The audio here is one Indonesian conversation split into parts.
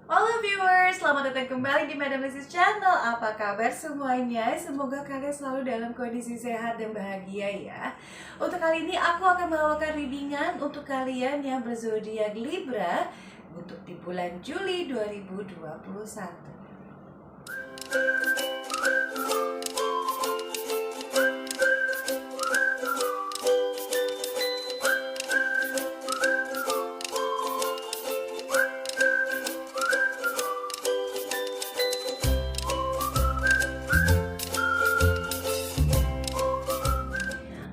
Halo viewers, selamat datang kembali di Madam Lisis Channel. Apa kabar semuanya? Semoga kalian selalu dalam kondisi sehat dan bahagia ya. Untuk kali ini aku akan membawakan readingan untuk kalian yang berzodiak Libra untuk di bulan Juli 2021.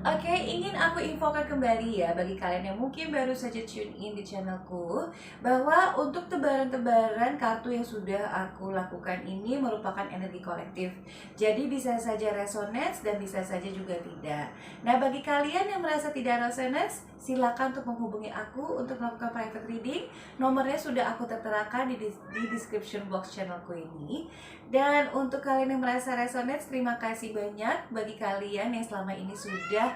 Oke, ingin aku infokan kembali ya bagi kalian yang mungkin baru saja tune in di channelku, bahwa untuk tebaran-tebaran kartu yang sudah aku lakukan ini merupakan energi kolektif. Jadi bisa saja resonance dan bisa saja juga tidak. Nah, bagi kalian yang merasa tidak resonance, silakan untuk menghubungi aku untuk melakukan private reading. Nomornya sudah aku terterakan di description box channelku ini. Dan untuk kalian yang merasa resonance, terima kasih banyak bagi kalian yang selama ini sudah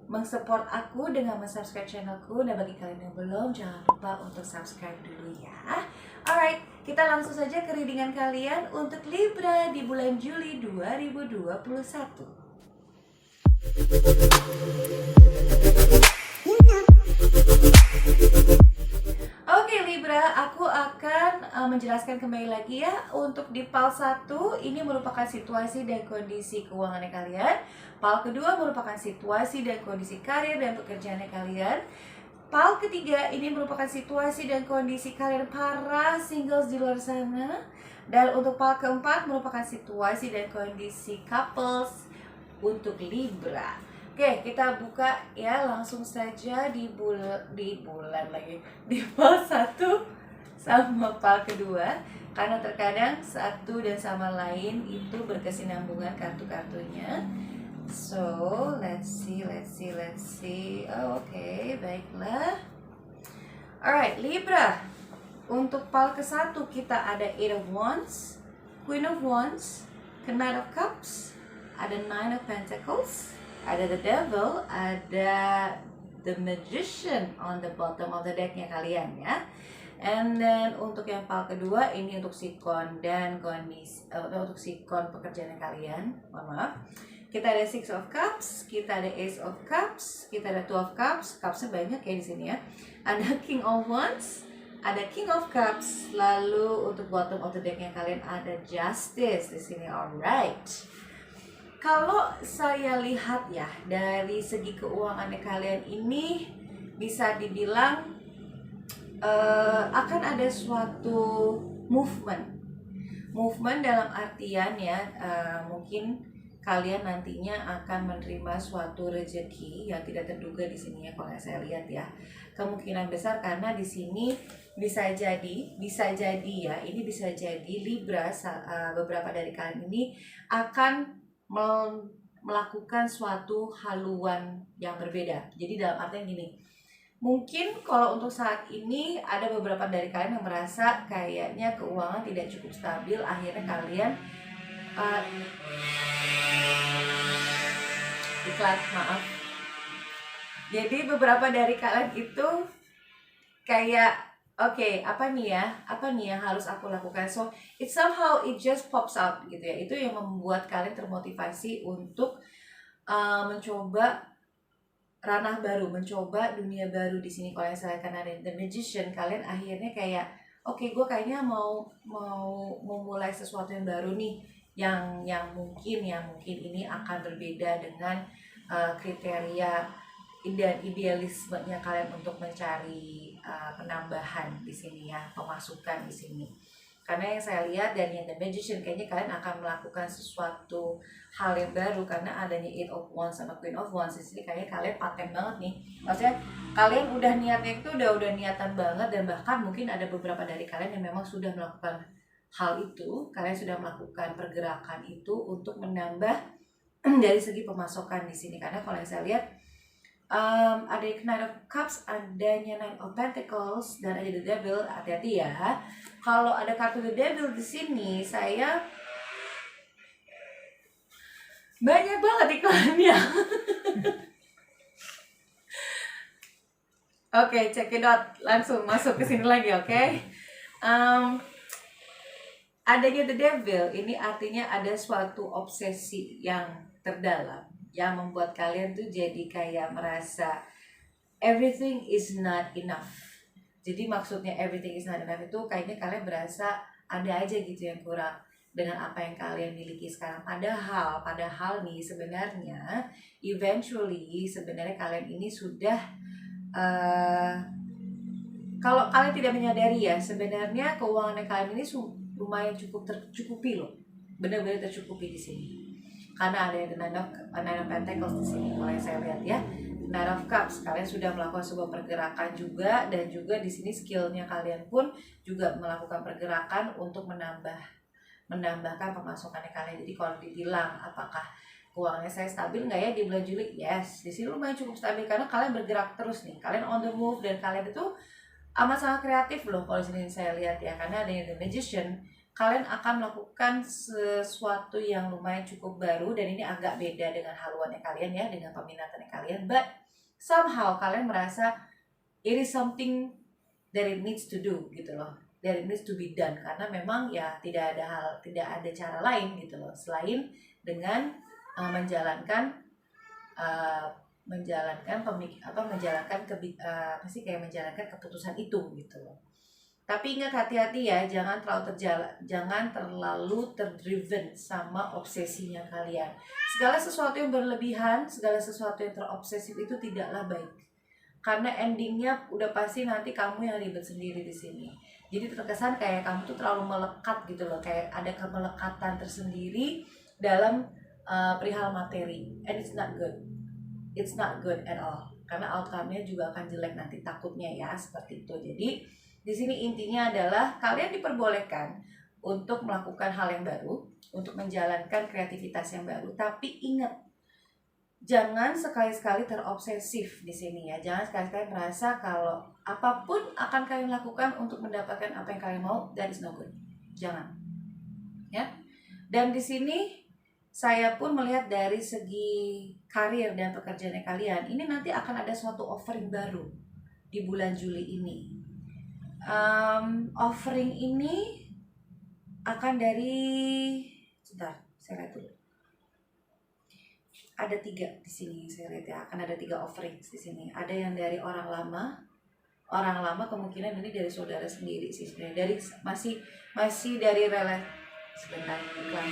mensupport aku dengan mensubscribe channelku. Dan bagi kalian yang belum, jangan lupa untuk subscribe dulu ya. Alright, kita langsung saja ke readingan kalian untuk Libra di bulan Juli 2021. Oke Libra, aku akan menjelaskan kembali lagi ya. Untuk di PAL 1 ini merupakan situasi dan kondisi keuangannya kalian. PAL kedua merupakan situasi dan kondisi karir dan pekerjaannya kalian. PAL ketiga ini merupakan situasi dan kondisi kalian para singles di luar sana. Dan untuk PAL keempat merupakan situasi dan kondisi couples untuk Libra. Oke, kita buka ya langsung saja di bulan lagi di PAL 1 sama PAL kedua, karena terkadang satu dan sama lain itu berkesinambungan kartu-kartunya. So, let's see. Oh, oke, baiklah. Alright, Libra. Untuk PAL ke-1 kita ada 8 of Wands, Queen of Wands, Knight of Cups, ada 9 of Pentacles, ada the Devil, ada the Magician on the bottom of the decknya kalian ya. And then untuk yang PAL kedua ini untuk sikon dan kondisi untuk sikon pekerjaan kalian. Mohon maaf. Kita ada 6 of Cups, kita ada Ace of Cups, kita ada 2 of Cups. Cupsnya banyak ya di sini ya. Ada King of Wands, ada King of Cups, lalu untuk bottom of the decknya kalian ada Justice di sini. Alright. Kalau saya lihat ya dari segi keuangannya kalian ini bisa dibilang akan ada suatu movement dalam artian ya mungkin kalian nantinya akan menerima suatu rezeki yang tidak terduga di sini ya, kalau saya lihat ya. Kemungkinan besar karena di sini bisa jadi ya, ini bisa jadi Libra beberapa dari kalian ini akan melakukan suatu haluan yang berbeda. Jadi dalam artian gini, mungkin kalau untuk saat ini ada beberapa dari kalian yang merasa kayaknya keuangan tidak cukup stabil, akhirnya kalian iklan, maaf. Jadi beberapa dari kalian itu kayak oke, apa nih yang harus aku lakukan? So it somehow it just pops out gitu ya. Itu yang membuat kalian termotivasi untuk mencoba ranah baru, mencoba dunia baru di sini. Kalau yang saya kan ada The Magician, kalian akhirnya kayak oke, gue kayaknya mau memulai sesuatu yang baru nih, yang mungkin ini akan berbeda dengan kriteria dan idealismenya kalian untuk mencari penambahan di sini ya, pemasukan di sini. Karena yang saya lihat dan yang The Magician, kayaknya kalian akan melakukan sesuatu hal yang baru karena adanya 8 of Wands sama Queen of Wands di sini. Kayaknya kalian paten banget nih. Maksudnya kalian udah niatnya itu udah niatan banget, dan bahkan mungkin ada beberapa dari kalian yang memang sudah melakukan hal itu. Kalian sudah melakukan pergerakan itu untuk menambah dari segi pemasukan di sini. Karena kalau yang saya lihat ada Knight of Cups, adanya Nine of Pentacles, dan ada The Devil. Hati-hati ya. Kalau ada kartu The Devil di sini, saya banyak banget iklannya. Oke, check it out. Langsung masuk ke sini lagi, oke? Um, Adanya the devil ini artinya ada suatu obsesi yang terdalam yang membuat kalian tuh jadi kayak merasa everything is not enough. Jadi maksudnya everything is not enough itu kayaknya kalian berasa ada aja gitu yang kurang dengan apa yang kalian miliki sekarang. Padahal nih sebenarnya eventually sebenarnya kalian ini sudah kalau kalian tidak menyadari ya, sebenarnya keuangan kalian ini lumayan cukup tercukupi loh, benar-benar tercukupi di sini. Karena ada yang Nine of Pentacles di sini, mulai saya lihat ya. Nine of Cups, kalian sudah melakukan sebuah pergerakan juga, dan juga di sini skillnya kalian pun juga melakukan pergerakan untuk menambahkan pemasukannya kalian. Jadi kalau dibilang apakah keuangannya saya stabil nggak ya di bulan Juli? Yes, di sini lumayan cukup stabil karena kalian bergerak terus nih, kalian on the move dan kalian itu amat sangat kreatif loh kalau sini saya lihat ya, karena ada The Magician. Kalian akan melakukan sesuatu yang lumayan cukup baru dan ini agak beda dengan haluannya kalian ya, dengan peminatannya kalian, but somehow kalian merasa it is something that it needs to do gitu loh, that it needs to be done, karena memang ya tidak ada cara lain gitu loh selain dengan menjalankan keputusan itu gitu loh. Tapi ingat, hati-hati ya, jangan terlalu terdriven sama obsesinya kalian. Segala sesuatu yang berlebihan, segala sesuatu yang terobsesif itu tidaklah baik. Karena endingnya udah pasti nanti kamu yang ribet sendiri di sini. Jadi terkesan kayak kamu tuh terlalu melekat gitu loh, kayak ada kemelekatan tersendiri dalam perihal materi, and it's not good. It's not good at all. Karena outcome-nya juga akan jelek nanti takutnya ya, seperti itu. Jadi di sini intinya adalah kalian diperbolehkan untuk melakukan hal yang baru, untuk menjalankan kreativitas yang baru. Tapi ingat, jangan sekali-sekali terobsesif di sini ya. Jangan sekali-sekali merasa kalau apapun akan kalian lakukan untuk mendapatkan apa yang kalian mau, that is no good. Jangan. Ya. Dan di sini saya pun melihat dari segi karir dan pekerjaannya kalian, ini nanti akan ada suatu offering baru di bulan Juli ini. Offering ini akan dari, sebentar, saya lihat dulu. Ada 3 di sini, saya lihat ya, akan ada 3 offering di sini. Ada yang dari orang lama kemungkinan ini dari saudara sendiri sih sebenarnya, dari masih dari relasi. Sebentar, iklan.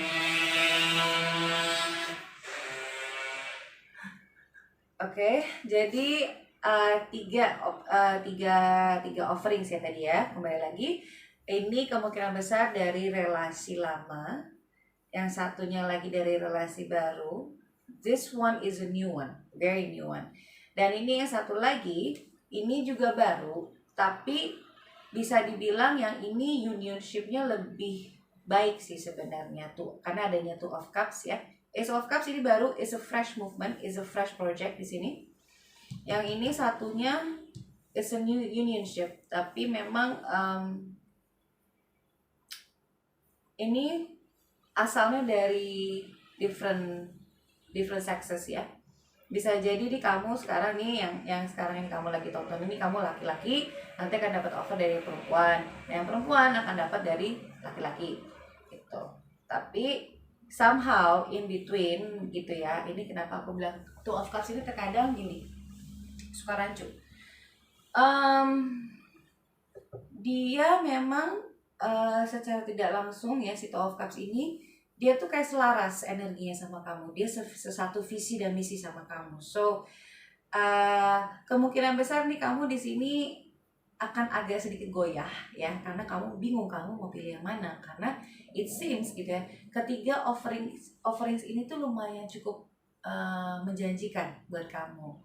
Oke, jadi tiga offering ya tadi ya. Kembali lagi, ini kemungkinan besar dari relasi lama, yang satunya lagi dari relasi baru. This one is a new one, very new one. Dan ini yang satu lagi, ini juga baru, tapi bisa dibilang yang ini unionship-nya lebih baik sih sebenarnya tuh, karena adanya Two of Cups ya. Ace of Cups ini baru, is a fresh movement, is a fresh project di sini. Yang ini satunya is a new unionship, tapi memang ini asalnya dari different sexes ya. Bisa jadi di kamu sekarang nih, yang sekarang ini kamu lagi tonton ini, kamu laki-laki, nanti akan dapat offer dari perempuan, yang perempuan akan dapat dari laki-laki gitu. Tapi somehow in between gitu ya. Ini kenapa aku bilang Two of Cups ini terkadang gini, suka rancu. Dia memang secara tidak langsung ya, si Two of Cups ini dia tuh kayak selaras energinya sama kamu. Dia sesatu visi dan misi sama kamu. So kemungkinan besar nih kamu di sini akan agak sedikit goyah ya, karena kamu bingung kamu mau pilih yang mana. Karena it seems gitu ya, ketiga offerings ini tuh lumayan cukup menjanjikan buat kamu.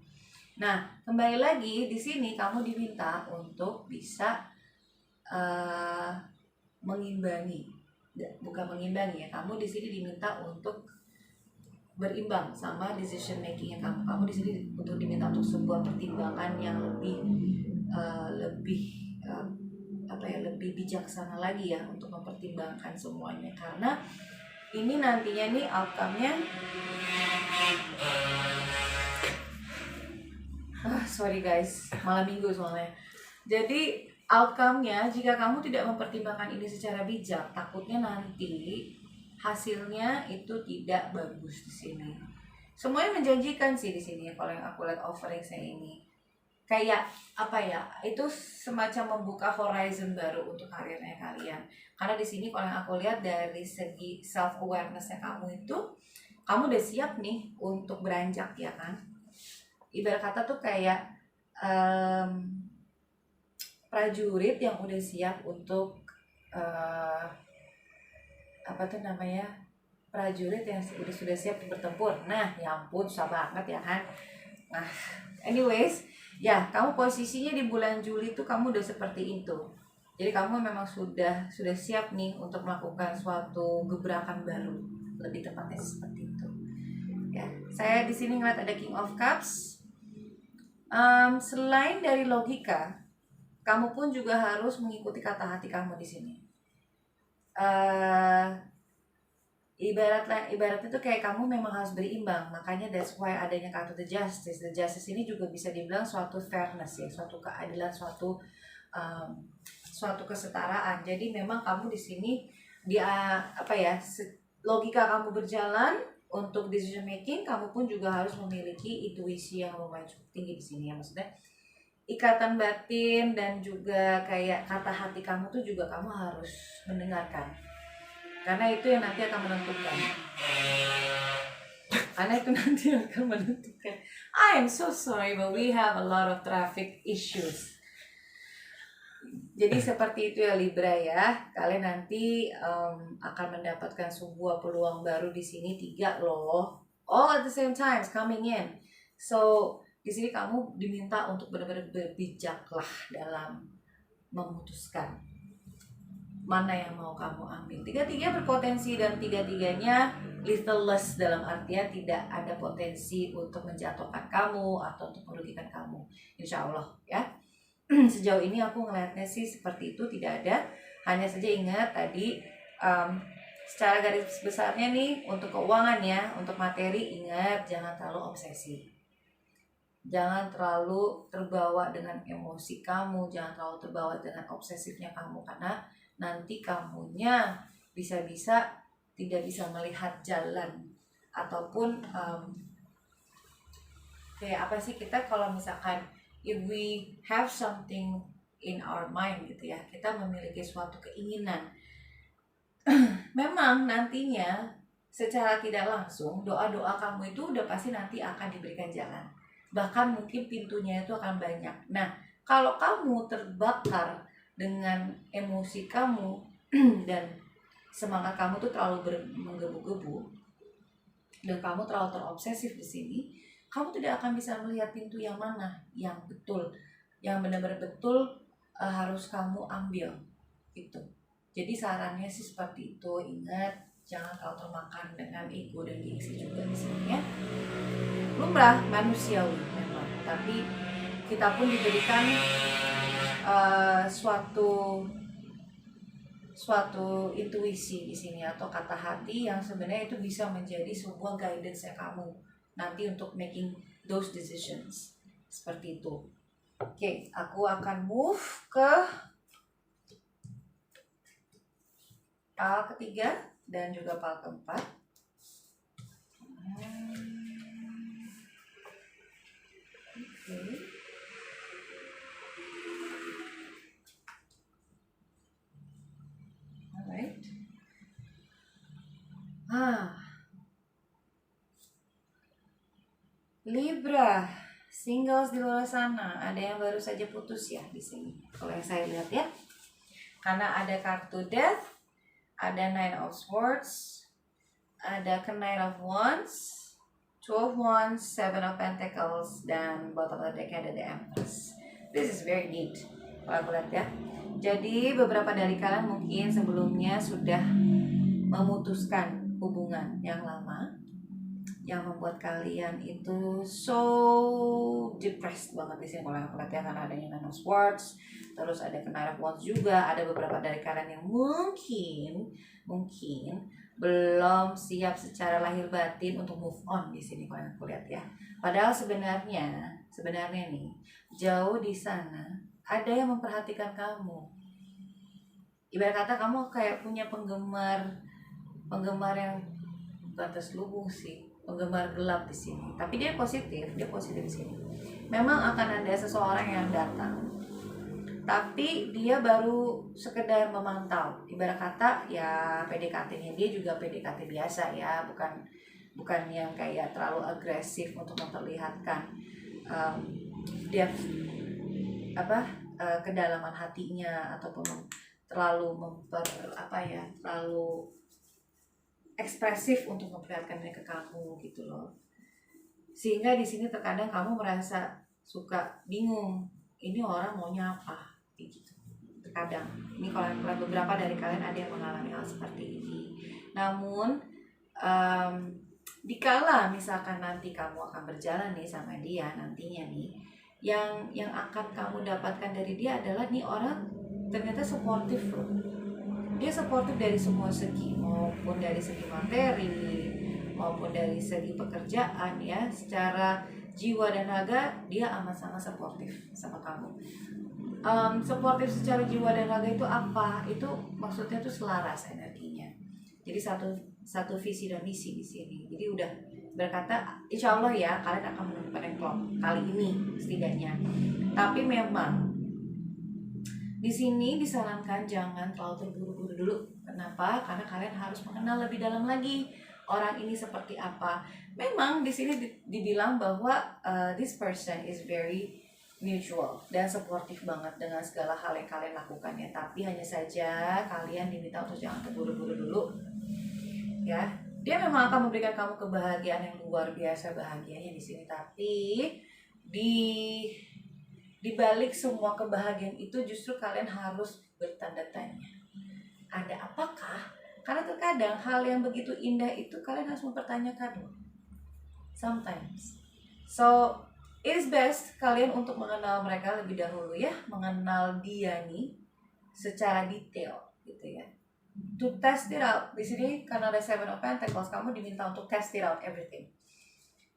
Nah, kembali lagi di sini kamu diminta untuk bisa bukan mengimbangi ya. Kamu di sini diminta untuk berimbang sama decision makingnya kamu. Kamu di sini untuk diminta untuk sebuah pertimbangan yang lebih bijaksana lagi ya, untuk mempertimbangkan semuanya. Karena ini nantinya nih outcome-nya sorry guys, malam minggu soalnya. Jadi outcome-nya jika kamu tidak mempertimbangkan ini secara bijak, takutnya nanti hasilnya itu tidak bagus di sini. Semuanya menjanjikan sih di sini kalau yang aku lihat offering saya ini. Kayak apa ya? Itu semacam membuka horizon baru untuk karirnya kalian. Karena di sini kalau yang aku lihat dari segi self awareness-nya kamu itu, kamu udah siap nih untuk beranjak ya kan? Ibarat kata tuh kayak prajurit yang udah siap untuk apa tuh namanya, prajurit yang sudah siap bertempur. Nah ya ampun, susah banget ya kan. Nah anyways ya, kamu posisinya di bulan Juli tuh kamu udah seperti itu. Jadi kamu memang sudah siap nih untuk melakukan suatu gebrakan baru, lebih tepatnya seperti itu ya. Saya di sini ngeliat ada King of Cups. Selain dari logika, kamu pun juga harus mengikuti kata hati kamu di sini. Ibaratnya tuh kayak kamu memang harus berimbang. Makanya that's why adanya kartu the justice ini juga bisa dibilang suatu fairness ya, suatu keadilan, suatu kesetaraan. Jadi memang kamu di sini dia apa ya, logika kamu berjalan untuk decision making, kamu pun juga harus memiliki intuisi yang lumayan cukup tinggi di sini ya. Maksudnya ikatan batin dan juga kayak kata hati kamu tuh juga kamu harus mendengarkan. Karena itu yang nanti akan menentukan. I am so sorry, but we have a lot of traffic issues. Jadi seperti itu ya Libra ya. Kalian nanti akan mendapatkan sebuah peluang baru di sini 3 loh. All at the same time coming in. So di sini kamu diminta untuk benar-benar berbijaklah dalam memutuskan mana yang mau kamu ambil. 3-3 berpotensi dan 3-3-nya littleless, dalam artian tidak ada potensi untuk menjatuhkan kamu atau untuk merugikan kamu. Insya Allah ya. Sejauh ini aku ngelihatnya sih seperti itu, tidak ada. Hanya saja ingat tadi secara garis besarnya nih untuk keuangan ya, untuk materi ingat jangan terlalu obsesi. Jangan terlalu terbawa dengan emosi kamu, jangan terlalu terbawa dengan obsesifnya kamu, karena nanti kamunya bisa-bisa tidak bisa melihat jalan. Ataupun kayak apa sih, kita kalau misalkan if we have something in our mind gitu ya, kita memiliki suatu keinginan, memang nantinya secara tidak langsung doa-doa kamu itu udah pasti nanti akan diberikan jalan. Bahkan mungkin pintunya itu akan banyak. Nah, kalau kamu terbakar dengan emosi kamu dan semangat kamu tuh terlalu menggebu-gebu dan kamu terlalu terobsesif di sini, kamu tidak akan bisa melihat pintu yang mana yang betul, yang benar-benar betul harus kamu ambil gitu. Jadi sarannya sih seperti itu. Ingat, jangan terlalu termakan dengan ego dan gengsi juga di sini ya. Lumrah manusiawi memang, tapi kita pun diberikan suatu intuisi di sini atau kata hati yang sebenarnya itu bisa menjadi sebuah guidance ya kamu nanti untuk making those decisions seperti itu. Oke, aku akan move ke pal ketiga dan juga pal keempat. Alright. Libra, singles di luar sana, ada yang baru saja putus ya di sini. Kalau yang saya lihat ya, karena ada kartu Death, ada Nine of Swords, ada Knight of Wands, Two of Wands, Seven of Pentacles, dan bottom of the deck ada The Empress. This is very neat kalau aku lihat ya. Jadi beberapa dari kalian mungkin sebelumnya sudah memutuskan hubungan yang lama, yang membuat kalian itu so depressed banget di sini kalau aku lihat ya, karena adanya Nine of Swords, terus ada Knight of Wands juga. Ada beberapa dari kalian yang mungkin belum siap secara lahir batin untuk move on di sini kalau aku lihat ya. Padahal sebenarnya nih jauh di sana ada yang memperhatikan kamu. Ibarat kata kamu kayak punya penggemar yang bukan terselubung sih, penggemar gelap di sini. Tapi dia positif di sini. Memang akan ada seseorang yang datang, tapi dia baru sekedar memantau. Ibarat kata ya PDKT-nya dia juga PDKT biasa ya, bukan yang kayak terlalu agresif untuk memperlihatkan dia kedalaman hatinya, ataupun terlalu terlalu ekspresif untuk memperlihatkannya ke kamu gitu loh. Sehingga di sini terkadang kamu merasa suka bingung, ini orang maunya apa gitu. Terkadang ini kalau beberapa dari kalian ada yang mengalami hal seperti ini. Namun dikala misalkan nanti kamu akan berjalan nih sama dia nantinya nih, yang akan kamu dapatkan dari dia adalah nih orang ternyata suportif loh. Dia suportif dari semua segi, maupun dari segi materi, maupun dari segi pekerjaan ya. Secara jiwa dan raga dia amat sangat suportif sama kamu. Suportif secara jiwa dan raga itu apa? Itu maksudnya tuh selaras energinya. Jadi satu visi dan misi di sini. Jadi udah berkata, insya Allah ya kalian akan menemukan yang klop kali ini setidaknya. Tapi memang di sini disarankan jangan terlalu terburu-buru dulu. Kenapa? Karena kalian harus mengenal lebih dalam lagi orang ini seperti apa. Memang di sini dibilang bahwa this person is very mutual dan supportive banget dengan segala hal yang kalian lakukan ya. Tapi hanya saja kalian diminta untuk jangan terburu-buru dulu. Ya, dia memang akan memberikan kamu kebahagiaan yang luar biasa bahagianya di sini. Tapi di balik semua kebahagiaan itu justru kalian harus bertanda tanya. Ada apakah? Karena terkadang hal yang begitu indah itu kalian harus mempertanyakan. Sometimes. So, it is best kalian untuk mengenal mereka lebih dahulu ya. Mengenal dia nih secara detail gitu ya. To test it out. Di sini karena ada Seven of Pentacles, kamu diminta untuk test it out everything.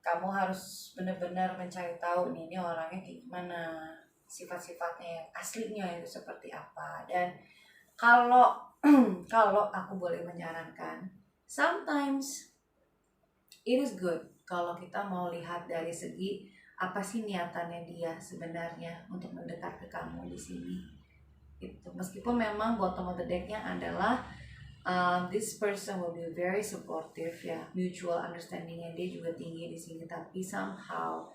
Kamu harus benar-benar mencari tahu nih, ini orangnya kayak gimana, sifat-sifatnya yang aslinya itu seperti apa. Dan kalau aku boleh menyarankan, sometimes it is good kalau kita mau lihat dari segi apa sih niatannya dia sebenarnya untuk mendekat ke kamu di sini. Itu meskipun memang bottom of the deck-nya adalah this person will be very supportive ya, mutual understanding-nya dia juga tinggi di sini, tapi somehow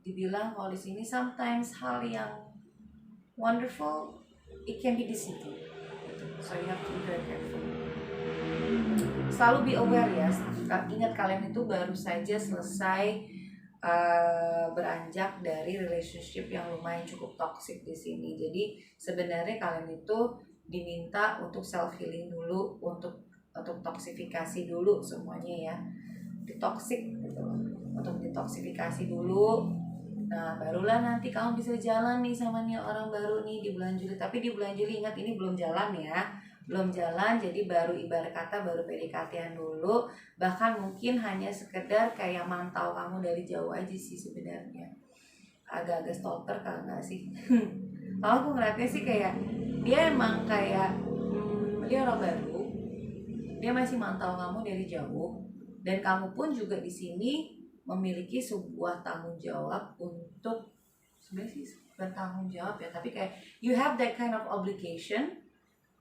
dibilang kalau di sini sometimes hal yang wonderful it can be deceiving, so you have to be very careful. Selalu be aware ya, ingat kalian itu baru saja selesai beranjak dari relationship yang lumayan cukup toxic di sini. Jadi sebenarnya kalian itu diminta untuk self healing dulu, untuk toksifikasi dulu semuanya ya, ditoksik gitu, untuk detoksifikasi dulu. Nah barulah nanti kamu bisa jalan nih sama nih orang baru nih di bulan Juli. Tapi di bulan Juli ingat ini belum jalan ya, belum jalan, jadi baru ibarat kata baru PDKT-an dulu. Bahkan mungkin hanya sekedar kayak mantau kamu dari jauh aja sih sebenarnya. Agak-agak stalker kalau nggak sih. Kalau aku ngeliatnya sih kayak dia emang kayak dia orang baru, dia masih mantau kamu dari jauh. Dan kamu pun juga di sini memiliki sebuah tanggung jawab untuk, sebenarnya sih bertanggung jawab ya, tapi kayak you have that kind of obligation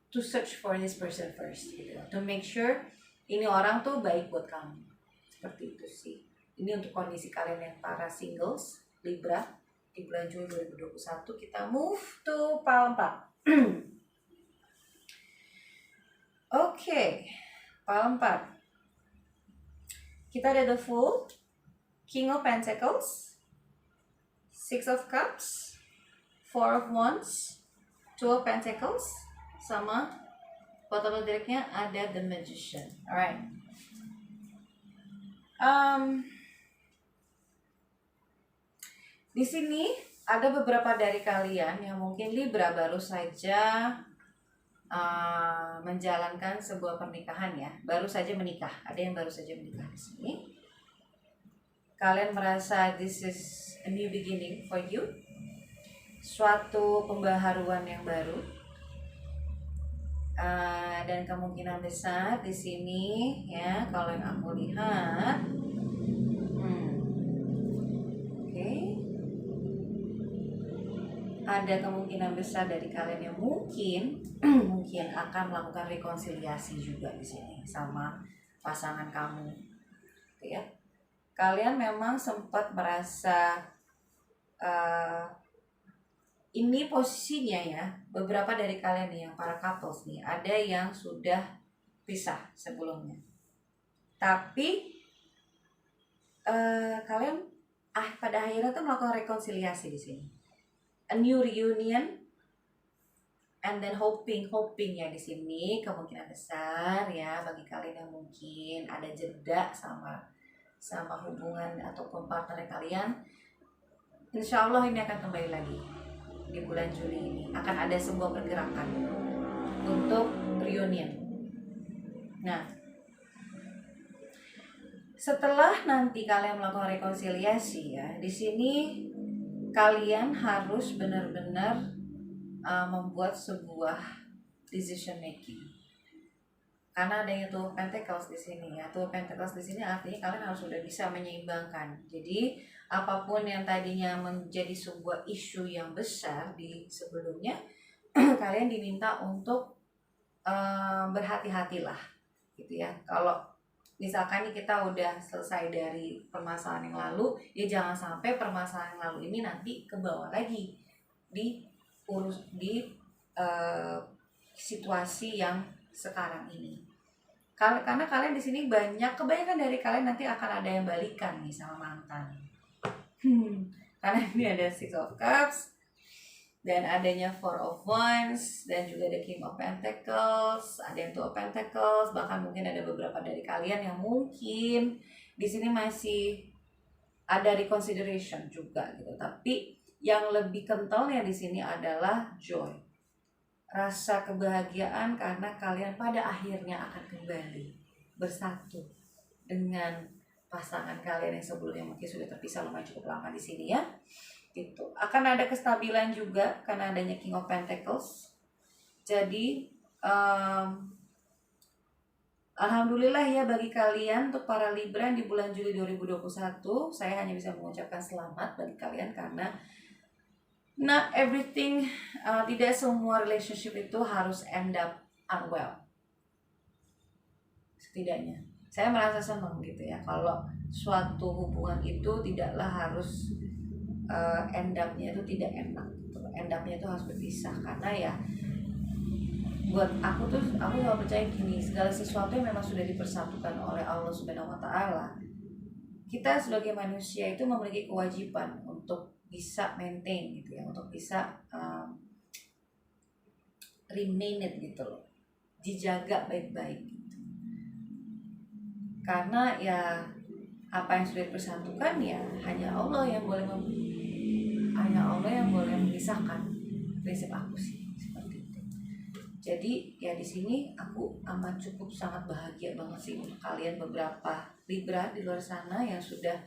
to search for this person first gitu, to make sure ini orang tuh baik buat kamu. Seperti itu sih. Ini untuk kondisi kalian yang para singles Libra di bulan Juli 2021. Kita move to pile 4. Oke, pile 4. Kita ada the Fool, King of Pentacles, Six of Cups, Four of Wands, Two of Pentacles, sama bottom of the deck-nya ada the Magician. Alright. Di sini ada beberapa dari kalian yang mungkin Libra baru saja menjalankan sebuah pernikahan ya, baru saja menikah. Ada yang baru saja menikah di sini. Kalian merasa this is a new beginning for you, suatu pembaharuan yang baru. Dan kemungkinan besar di sini ya, kalau yang aku lihat, ada kemungkinan besar dari kalian yang mungkin mungkin akan melakukan rekonsiliasi juga di sini sama pasangan kamu, ya. Kalian memang sempat merasa ini posisinya ya, beberapa dari kalian nih yang para couples nih, ada yang sudah pisah sebelumnya, tapi kalian pada akhirnya tuh melakukan rekonsiliasi di sini, a new reunion, and then hoping ya di sini kemungkinan besar ya bagi kalian yang mungkin ada jeda sama hubungan ataupun partner kalian, insya Allah ini akan kembali lagi di bulan Juli ini, akan ada sebuah pergerakan untuk reunion. Nah, setelah nanti kalian melakukan rekonsiliasi ya, di sini kalian harus benar-benar membuat sebuah decision making. Karena adanya Two of Pentacles di sini ya. Two of Pentacles di sini artinya kalian harus sudah bisa menyeimbangkan. Jadi apapun yang tadinya menjadi sebuah isu yang besar di sebelumnya, kalian diminta untuk berhati-hatilah, gitu ya. Kalau misalkan nih kita udah selesai dari permasalahan yang lalu, ya jangan sampai permasalahan yang lalu ini nanti ke bawah lagi di situasi yang sekarang ini. Karena kalian di sini kebanyakan dari kalian nanti akan ada yang balikan nih sama mantan. Karena ini ada Six of Cups dan adanya Four of Wands dan juga ada King of Pentacles, ada yang Two of Pentacles, bahkan mungkin ada beberapa dari kalian yang mungkin di sini masih ada reconsideration juga gitu. Tapi yang lebih kentalnya di sini adalah joy, rasa kebahagiaan karena kalian pada akhirnya akan kembali bersatu dengan pasangan kalian yang sebelumnya mungkin sudah terpisah lumayan cukup lama di sini ya. Gitu. Akan ada kestabilan juga karena adanya King of Pentacles. Jadi alhamdulillah ya bagi kalian, untuk para Libra di bulan Juli 2021, saya hanya bisa mengucapkan selamat bagi kalian karena not everything, tidak semua relationship itu harus end up unwell. Setidaknya saya merasa senang gitu ya kalau suatu hubungan itu tidaklah harus end up-nya itu tidak enak gitu. End up-nya itu harus berpisah karena ya buat aku selalu percaya gini, segala sesuatu yang memang sudah dipersatukan oleh Allah Subhanahu wa taala, kita sebagai manusia itu memiliki kewajiban untuk bisa maintain gitu ya, untuk bisa remain it gitu loh, dijaga baik-baik gitu. Karena ya apa yang sudah dipersatukan ya hanya Allah yang boleh memisahkan, prinsip aku sih seperti itu. Jadi ya di sini aku amat cukup sangat bahagia banget sih untuk kalian beberapa Libra di luar sana yang sudah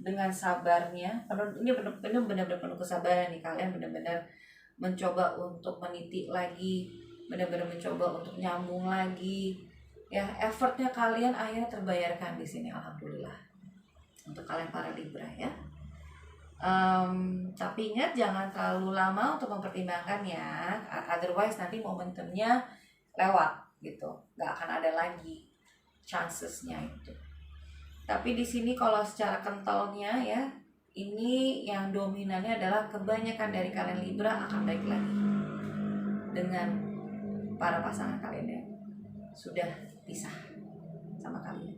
dengan sabarnya, ini benar-benar penuh kesabaran nih, kalian benar-benar mencoba untuk meniti lagi, benar-benar mencoba untuk nyambung lagi ya. Effortnya kalian akhirnya terbayarkan di sini, alhamdulillah untuk kalian para Libra ya. Tapi ingat jangan terlalu lama untuk mempertimbangkan ya, otherwise nanti momentumnya lewat gitu, nggak akan ada lagi chancesnya itu. Tapi di sini kalau secara kentalnya ya, ini yang dominannya adalah kebanyakan dari kalian Libra akan baik lagi dengan para pasangan kalian yang sudah pisah sama kalian.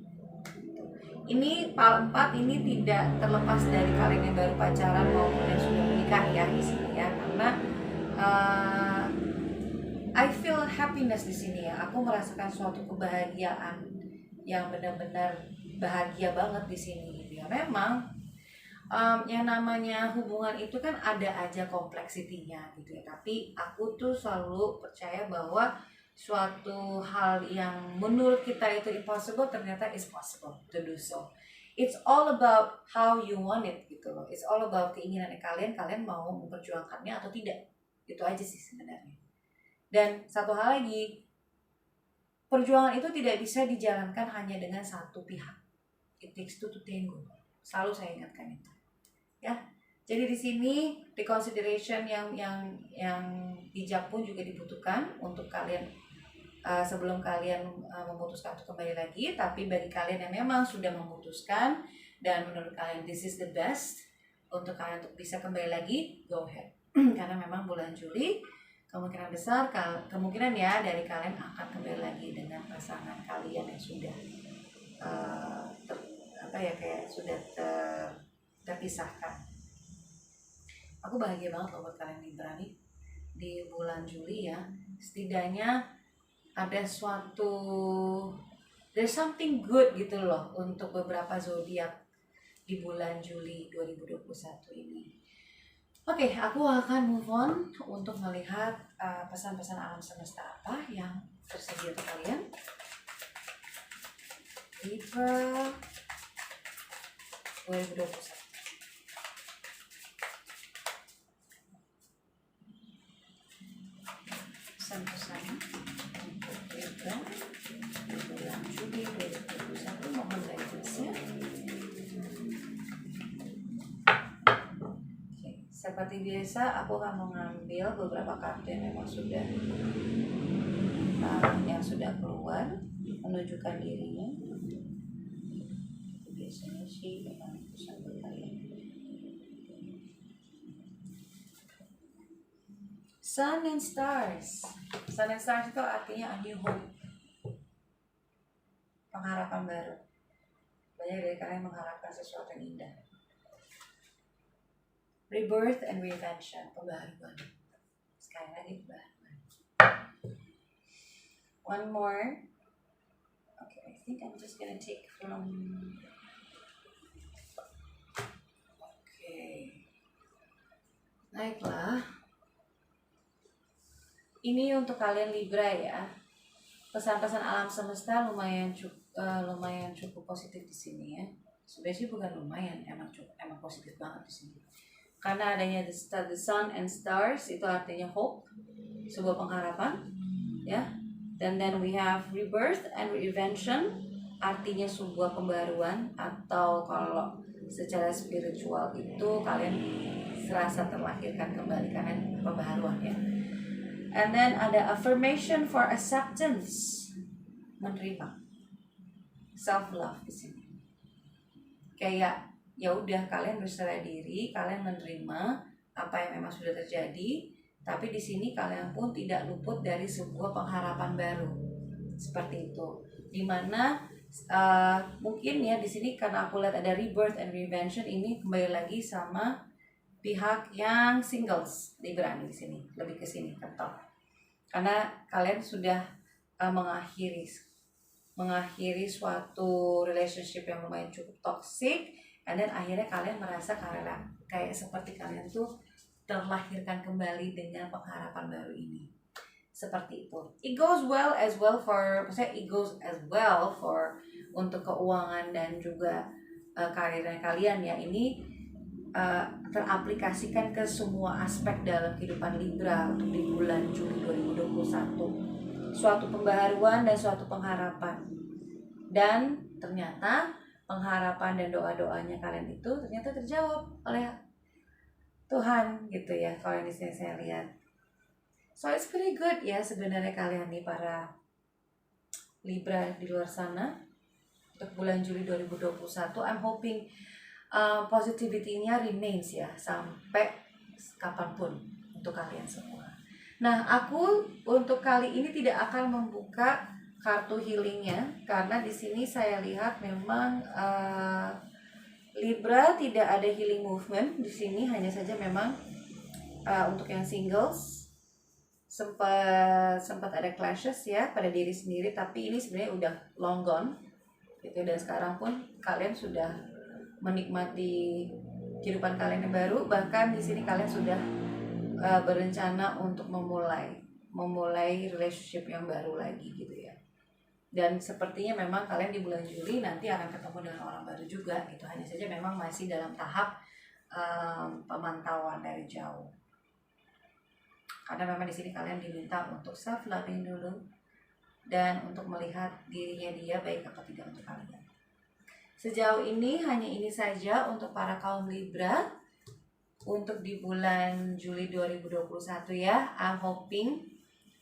Ini PAL 4 ini tidak terlepas dari kalian yang baru pacaran maupun yang sudah menikah ya di sini ya, karena I feel happiness di sini ya. Aku merasakan suatu kebahagiaan yang benar-benar bahagia banget di sini gitu ya. Memang yang namanya hubungan itu kan ada aja kompleksitinya gitu ya, tapi aku tuh selalu percaya bahwa suatu hal yang menurut kita itu impossible ternyata is possible to do so. it's all about how you want it gitu loh. It's all about keinginannya kalian mau memperjuangkannya atau tidak. Itu aja sih sebenarnya. Dan satu hal lagi, perjuangan itu tidak bisa dijalankan hanya dengan satu pihak. It takes two to tango. Selalu saya ingatkan itu. Ya. Jadi di sini reconsideration yang bijak pun juga dibutuhkan untuk kalian sebelum kalian memutuskan untuk kembali lagi. Tapi bagi kalian yang memang sudah memutuskan dan menurut kalian this is the best untuk kalian untuk bisa kembali lagi, go ahead. Karena memang bulan Juli kemungkinan besar kemungkinan ya dari kalian akan kembali lagi dengan pasangan kalian yang sudah terpisahkan. Aku bahagia banget loh buat kalian Libra nih di bulan Juli ya. Setidaknya ada there's something good gitu loh untuk beberapa zodiak di bulan Juli 2021 ini. Oke, aku akan move on untuk melihat pesan-pesan alam semesta apa yang tersedia untuk kalian. Libra 2021. Pesan-pesan untuk Libra di bulan Juli 2021, mohon guidance-nya. Seperti biasa, aku akan mengambil beberapa kartu yang memang sudah keluar, menunjukkan dirinya. Biasanya sih memang pesan buat kalian. Sun and Stars. Sun and Stars itu artinya a new hope, pengharapan baru. Banyak dari kalian mengharapkan sesuatu yang indah. Rebirth and reinvention, pembaharuan. Sekali lagi pembaharuan. One more. Okay, I think I'm just gonna take from. Okay. Baiklah. Ini untuk kalian Libra ya. Pesan-pesan alam semesta lumayan cukup positif di sini ya. Sebenarnya bukan lumayan, emang positif banget di sini. Karena adanya the sun and stars itu artinya hope, sebuah pengharapan, ya. Dan then we have rebirth and reinvention, artinya sebuah pembaruan, atau kalau secara spiritual itu kalian serasa terlahirkan kembali karena pembaharuan ya. And then ada affirmation for acceptance, menerima, self love di sini. Kayak ya udah, kalian berserah diri, kalian menerima apa yang memang sudah terjadi, tapi di sini kalian pun tidak luput dari sebuah pengharapan baru seperti itu. Dimana mungkin ya di sini karena aku lihat ada rebirth and reinvention, ini kembali lagi sama pihak yang singles Libra di sini, lebih ke sini kental. Karena kalian sudah mengakhiri suatu relationship yang lumayan cukup toxic. And then akhirnya kalian merasa kayak seperti kalian tuh terlahirkan kembali dengan pengharapan baru ini. Seperti itu. It goes as well for untuk keuangan dan juga karirnya kalian ya. Ini teraplikasikan ke semua aspek dalam kehidupan Libra untuk di bulan Juli 2021. Suatu pembaharuan dan suatu pengharapan. Dan ternyata pengharapan dan doa-doanya kalian itu ternyata terjawab oleh Tuhan gitu ya, kalau di sini saya lihat. So it's pretty good ya sebenarnya kalian nih para Libra di luar sana untuk bulan Juli 2021. I'm hoping positivity-nya remains ya sampai kapanpun untuk kalian semua. Nah, aku untuk kali ini tidak akan membuka kartu healingnya karena di sini saya lihat memang Libra tidak ada healing movement di sini, hanya saja memang untuk yang singles sempat ada clashes ya pada diri sendiri, tapi ini sebenarnya udah long gone gitu, dan sekarang pun kalian sudah menikmati kehidupan kalian yang baru, bahkan di sini kalian sudah berencana untuk memulai relationship yang baru lagi gitu ya. Dan sepertinya memang kalian di bulan Juli nanti akan ketemu dengan orang baru juga gitu. Hanya saja memang masih dalam tahap pemantauan dari jauh. Karena memang di sini kalian diminta untuk self loving dulu dan untuk melihat dirinya dia baik apa tidak untuk kalian. Sejauh ini hanya ini saja untuk para kaum Libra untuk di bulan Juli 2021 ya. I'm hoping,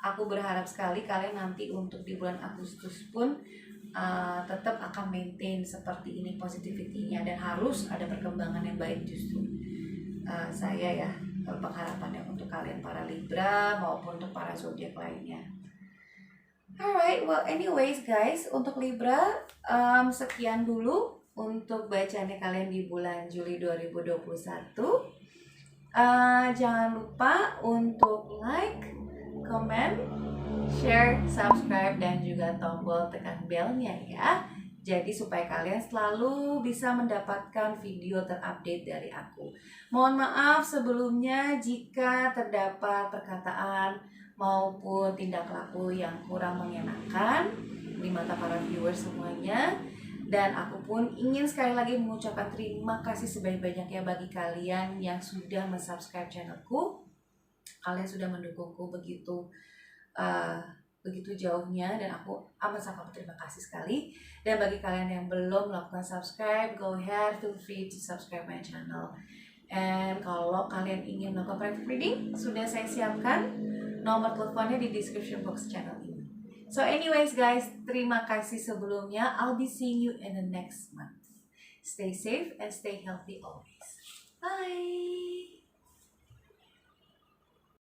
aku berharap sekali kalian nanti untuk di bulan Agustus pun tetap akan maintain seperti ini positivity-nya, dan harus ada perkembangan yang baik justru. Saya ya pengharapannya untuk kalian para Libra maupun untuk para zodiak lainnya. Alright, well anyways guys, untuk Libra sekian dulu untuk bacaannya kalian di bulan Juli 2021. Jangan lupa untuk like, comment, share, subscribe, dan juga tombol tekan belnya ya. Jadi supaya kalian selalu bisa mendapatkan video terupdate dari aku. Mohon maaf sebelumnya jika terdapat perkataan maupun tindak laku yang kurang mengenakan di mata para viewers semuanya. Dan aku pun ingin sekali lagi mengucapkan terima kasih sebanyak-banyaknya bagi kalian yang sudah mensubscribe channelku. Kalian sudah mendukungku begitu jauhnya, dan aku amat sangat berterima kasih sekali. Dan bagi kalian yang belum melakukan subscribe, go ahead, feel free to subscribe my channel. And kalau kalian ingin melakukan private reading, sudah saya siapkan nomor teleponnya di description box channel ini. So anyways guys, terima kasih sebelumnya. I'll be seeing you in the next month. Stay safe and stay healthy always. Bye!